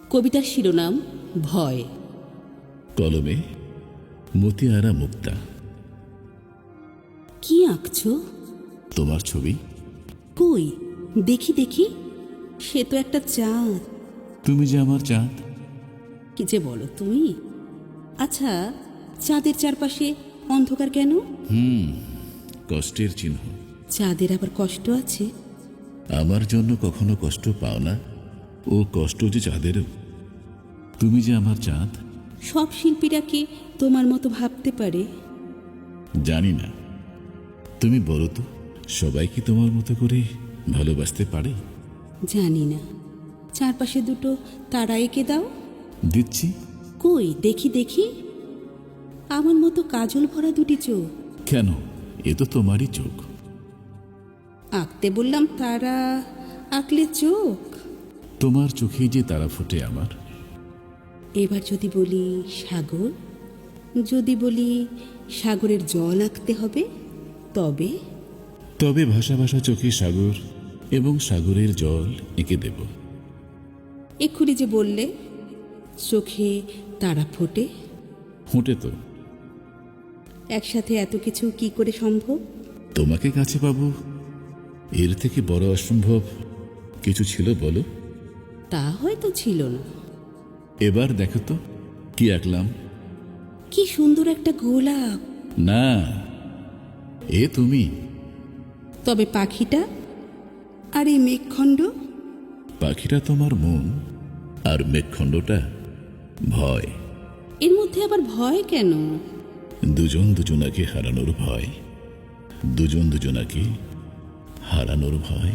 কবিতার শিরোনাম ভয়। কলমে মতিয়ারা মুক্তা। কি আঁকছো? তোমার ছবি। কই দেখি দেখি, সে তো একটা চাঁদ। তুমি যে আমার চাঁদ। কি যে বলো তুমি। আচ্ছা, চাঁদের চারপাশে অন্ধকার কেন? কষ্টের চিহ্ন। চাঁদের আবার কষ্ট আছে? আমার জন্য কখনো কষ্ট পাও না, ও কষ্ট যে চাঁদেরও। তুমি যে আমার চাঁদ। সব শিল্পীরা কি তোমার মতো ভাবতে পারে? জানি না, তুমি বলো তো, সবাই কি তোমার মতো করে ভালোবাসতে পারে? জানি না। চারপাশে দুটো তারা এঁকে দাও। দিচ্ছি। কই দেখি দেখি, আমার মতো কাজল ভরা দুটি চোখ। কেন, এ তো তোমারই চোখ। আঁকতে বললাম তারা, আঁকলে চোখ। তোমার চোখেই যে তারা ফোটে আমার। এবার যদি বলি সাগর, যদি বলি সাগরের জল আঁকতে হবে, তবে তবে ভাষা ভাষা চোখে সাগর এবং সাগরের জল এঁকে দেব। এক্ষুনি যে বললে চোখে তারা ফোটে, ফোটে তো। একসাথে এত কিছু কি করে সম্ভব? তোমাকে কাছে পাবো, এর থেকে বড় অসম্ভব কিছু ছিল বলো? তা হয়তো ছিল না। এবার দেখো তো কি আঁকলাম। কি সুন্দর একটা গোলাপ। না, এ তুমি। তবে পাখিটা আর এই মেঘখণ্ড? পাখিটা তোমার মন, আর মেঘখণ্ডটা ভয়। এর মধ্যে আবার ভয় কেন? দুজন দুজনাকে হারানোর ভয়। দুজন দুজনাকে হারানোর ভয়।